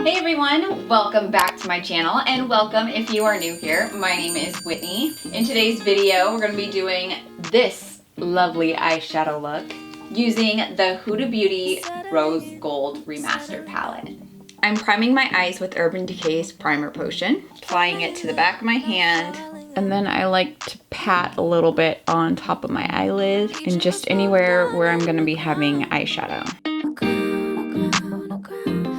Hey everyone, welcome back to my channel and welcome if you are new here. My name is Whitney. In today's video, we're going to be doing this lovely eyeshadow look using the Huda Beauty Rose Gold Remastered palette. I'm priming my eyes with Urban Decay's Primer Potion, applying it to the back of my hand, and then I like to pat a little bit on top of my eyelid and just anywhere where I'm going to be having eyeshadow.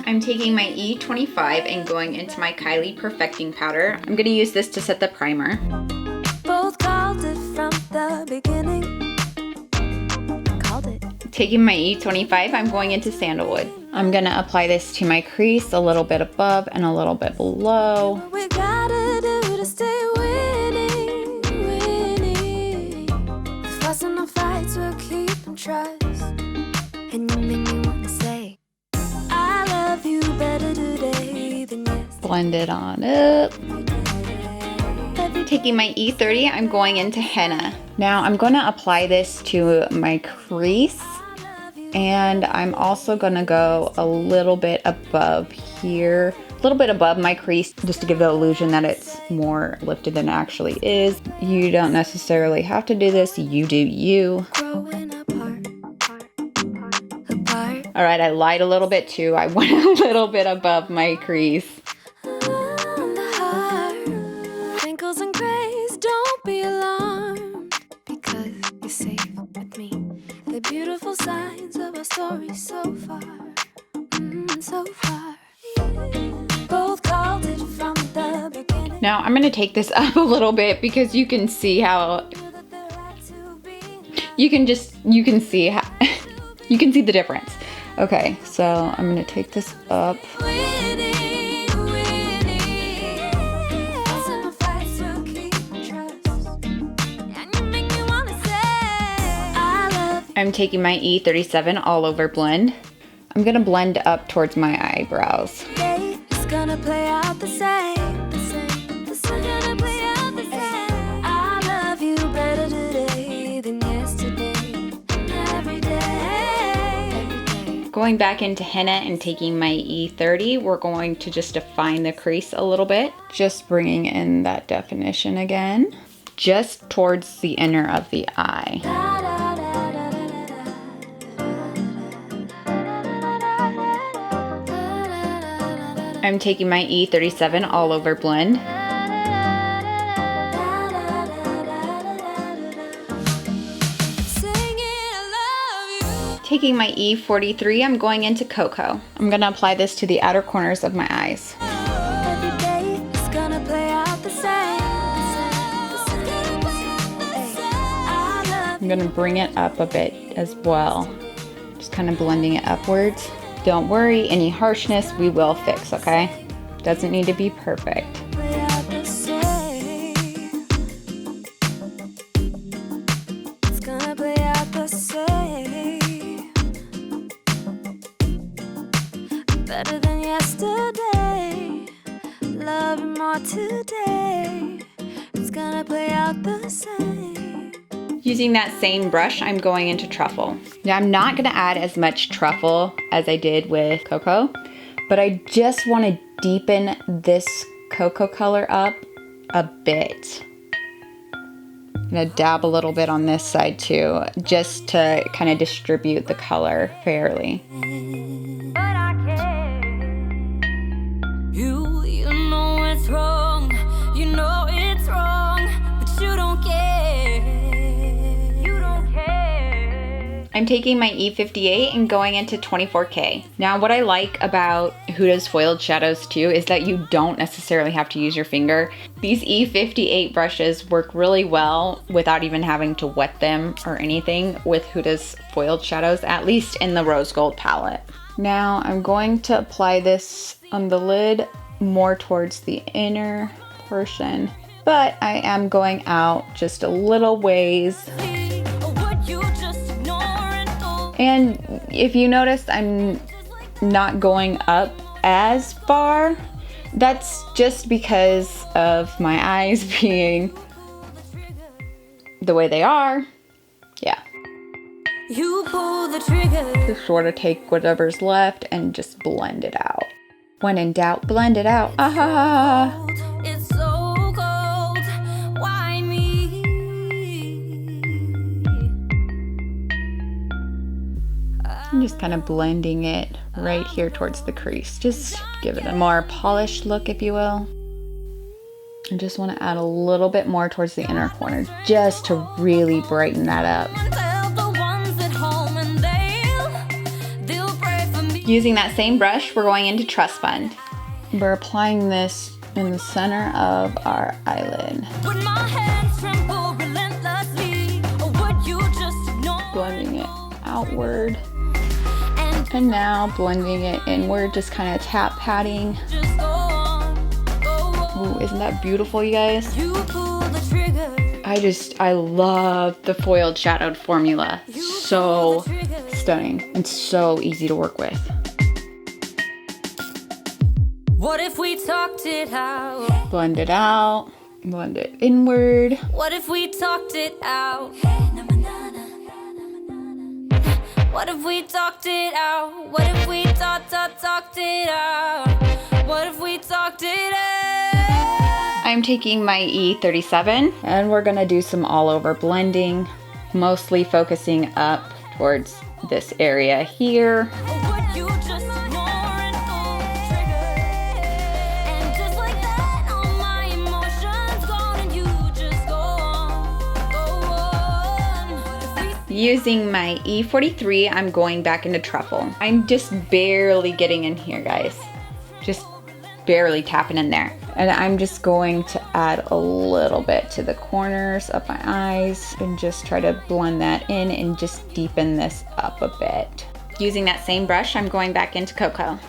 I'm taking my E25 and going into my Kylie Perfecting Powder. I'm going to use this to set the primer. Both called it from the beginning. Called it. Taking my E25, I'm going into Sandalwood. I'm going to apply this to my crease a little bit above and a little bit below. What we gotta do to stay winning, winning. Fussing the fights will keep them trust. And you make me wanna say, I love you better today than yesterday. Blend it on up. Taking my E30, I'm going into Henna. Now I'm going to apply this to my crease, and I'm also going to go a little bit above here, a little bit above my crease, just to give the illusion that it's more lifted than it actually is. You don't necessarily have to do this, you do you. Growing apart. All right, I lied a little bit too. I went a little bit above my crease. Wrinkles and grays, don't be alarmed, because you're safe with me. The beautiful signs of our story so far, so far. Both called it from the beginning. Now I'm gonna take this up a little bit because you can see how, you can see how, you can see the difference. Okay, so I'm gonna take this up. I'm taking my E37 all over blend. I'm gonna blend up towards my eyebrows. It's gonna play out the same, the same, the same. Gonna play out the same. I love you better today than yesterday. Every day. Going back into Henna and taking my E30, we're going to just define the crease a little bit. Just bringing in that definition again, just towards the inner of the eye. I'm taking my E37 all over blend. Taking my E43, I'm going into Cocoa. I'm gonna apply this to the outer corners of my eyes. I'm gonna bring it up a bit as well. Just kind of blending it upwards. Don't worry, any harshness we will fix, okay? Doesn't need to be perfect. It's gonna play out the same. Better than yesterday. Love you more today. It's gonna play out the same. Using that same brush, I'm going into Truffle. Now I'm not gonna add as much truffle as I did with Cocoa, but I just wanna deepen this cocoa color up a bit. I'm gonna dab a little bit on this side too, just to kind of distribute the color fairly. But I can't. You know it's wrong. You know it's wrong, but you don't care. I'm taking my E58 and going into 24K. Now what I like about Huda's foiled shadows too is that you don't necessarily have to use your finger. These E58 brushes work really well without even having to wet them or anything with Huda's foiled shadows, at least in the Rose Gold palette. Now I'm going to apply this on the lid more towards the inner portion, but I am going out just a little ways. And if you notice, I'm not going up as far. That's just because of my eyes being the way they are. Yeah. You pull the trigger. Just sort of take whatever's left and just blend it out. When in doubt, blend it out. Ah. It's so cold. Why me? I'm just kind of blending it right here towards the crease. Just give it a more polished look, if you will. I just want to add a little bit more towards the inner corner just to really brighten that up. Using that same brush, we're going into Trust Fund. We're applying this in the center of our eyelid. Blending it outward. And now blending it inward, just kind of tap patting. Ooh, isn't that beautiful, you guys? I love the foiled shadowed formula. So stunning and so easy to work with. What if we talked it out? Blend it out, blend it inward. What if we talked it out? What if we talked it out? What if we talked it out? What if we talked it out? I'm taking my E37 and we're gonna do some all over blending, mostly focusing up towards this area here. Using my E43, I'm going back into Truffle. I'm just barely getting in here, guys. Just barely tapping in there. And I'm just going to add a little bit to the corners of my eyes and just try to blend that in and just deepen this up a bit. Using that same brush, I'm going back into Cocoa.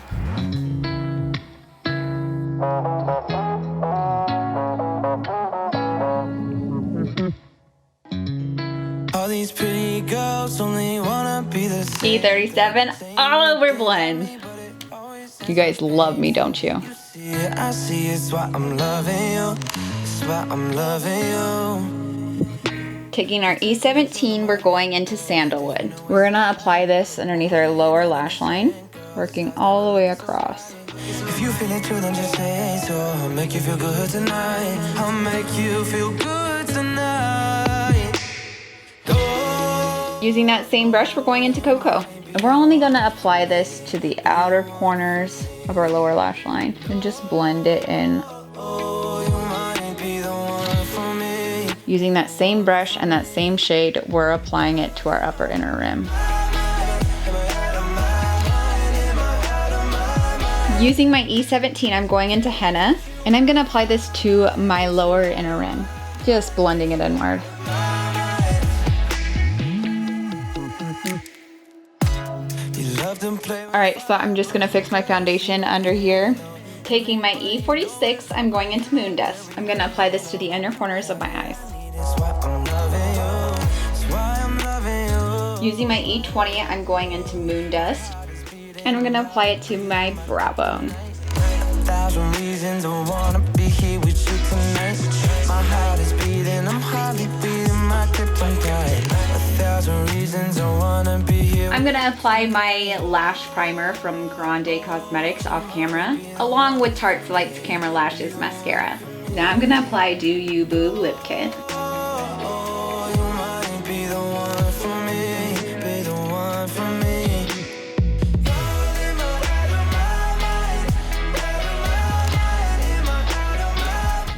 These pretty girls only wanna be the same. E37 all over blend. You guys love me, don't you? I see it's why I'm loving you. It's why I'm loving you. Taking our E17, we're going into Sandalwood. We're gonna apply this underneath our lower lash line, working all the way across. If you feel it too, then just say so. I'll make you feel good tonight. I'll make you feel good tonight. Using that same brush, we're going into Cocoa. And we're only gonna apply this to the outer corners of our lower lash line and just blend it in. Using that same brush and that same shade, we're applying it to our upper inner rim. Using my E17, I'm going into Henna, and I'm gonna apply this to my lower inner rim, just blending it inward. Alright, so I'm just gonna fix my foundation under here. Taking my E46, I'm going into Moon Dust. I'm gonna apply this to the inner corners of my eyes. Using my E20, I'm going into Moon Dust, and I'm gonna apply it to my brow bone. I'm gonna apply my lash primer from Grande Cosmetics off camera, along with Tarte Lights Camera Lashes mascara. Now I'm gonna apply Do You Boo Lip Kit.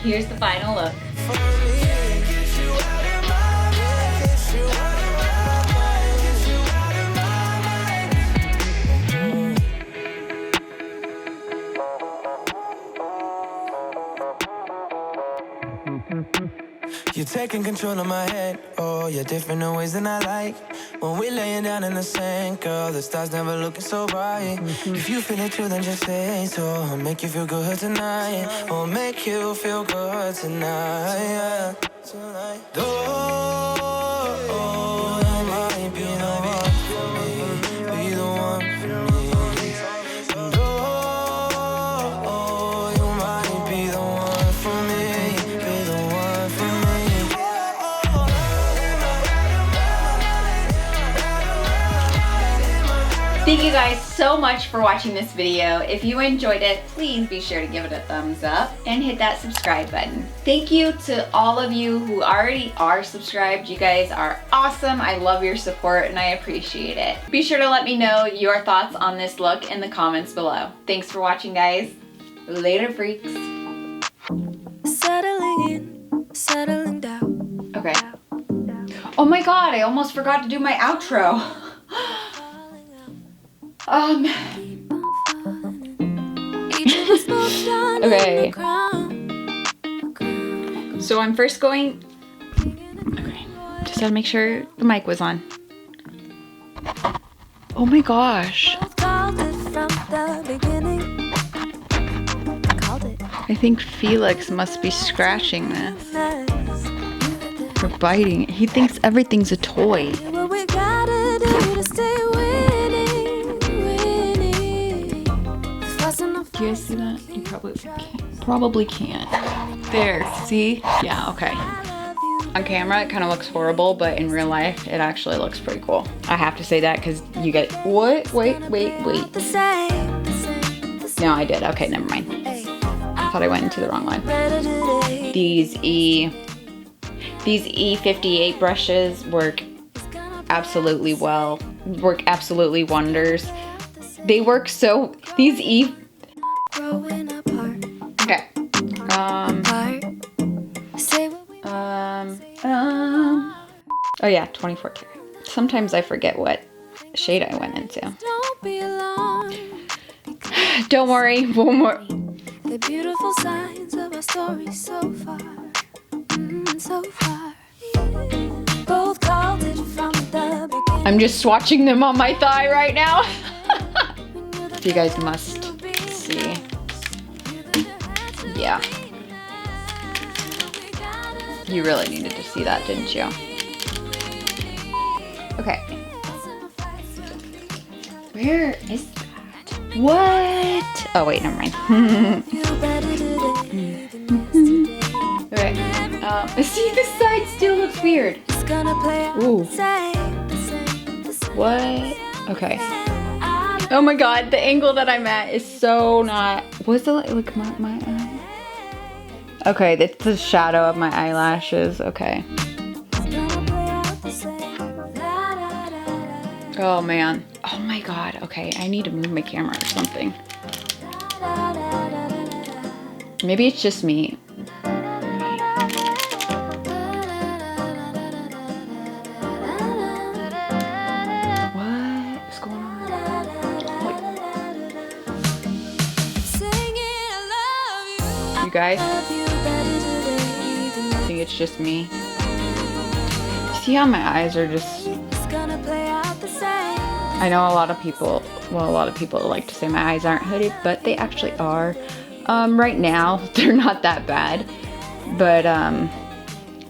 Here's the final look. You're taking control of my head. Oh, you're different in ways than I like. When we're laying down in the sand, girl, the stars never looking so bright. If you feel it too, then just say so. I'll make you feel good tonight. I'll make you feel good tonight. Oh, you might be the one for me. Be the one for me. Oh, you might be the one for me. Be the one for me. Thank you guys so much for watching this video. If you enjoyed it, please be sure to give it a thumbs up and hit that subscribe button. Thank you to all of you who already are subscribed. You guys are awesome. I love your support and I appreciate it. Be sure to let me know your thoughts on this look in the comments below. Thanks for watching, guys. Later, freaks. Settling in, settling down. Okay. Oh my god, I almost forgot to do my outro. Okay. So I'm first going. Okay. Just gotta make sure the mic was on. Oh my gosh. I think Felix must be scratching this. Or biting it. He thinks everything's a toy. Do you guys see that? You probably can't. There, see? Yeah, okay. On camera, it kind of looks horrible, but in real life, it actually looks pretty cool. I have to say that because you get, what? Wait. No, I did. Okay, never mind. I thought I went into the wrong line. These E58 brushes work absolutely well. Work absolutely wonders. They work so, okay. Oh yeah, 24 karat. Sometimes I forget what shade I went into. Don't worry, one more. The beautiful signs of our story so far. So far. Both called it from the beginning. I'm just swatching them on my thigh right now. You guys must see. Yeah. You really needed to see that, didn't you? Okay. Where is that? What? Oh wait, never mind. Okay. See, this side still looks weird. Ooh. What? Okay. Oh my god, the angle that I'm at is so not. What's the like my eye? Okay, that's the shadow of my eyelashes. Okay. Oh man. Oh my god. Okay, I need to move my camera or something. Maybe it's just me. What is going on? You guys? I think it's just me. See how my eyes are just... I know a lot of people like to say my eyes aren't hooded, but they actually are. Right now, they're not that bad. But,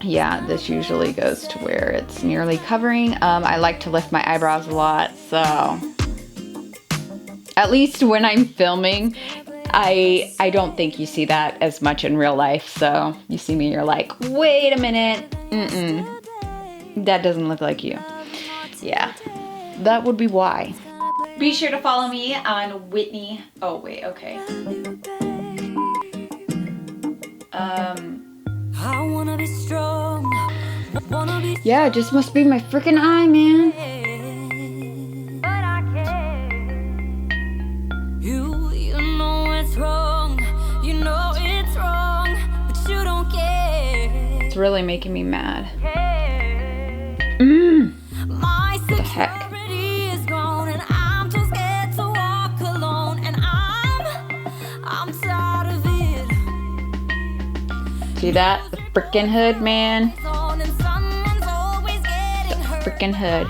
yeah, this usually goes to where it's nearly covering. I like to lift my eyebrows a lot, so... At least when I'm filming, I don't think you see that as much in real life. So, you see me, you're like, wait a minute. That doesn't look like you. Yeah. That would be why. Be sure to follow me on Whitney. Oh, wait, okay. I wanna be strong. Yeah, it just must be my freaking eye, man. But I can't. You know it's wrong. You know it's wrong, but you don't care. It's really making me mad. My What the heck? security is gone and I'm too scared to walk alone and I'm tired of it. See that? The freaking hood, man. And someone's always getting hurt. Freaking hood.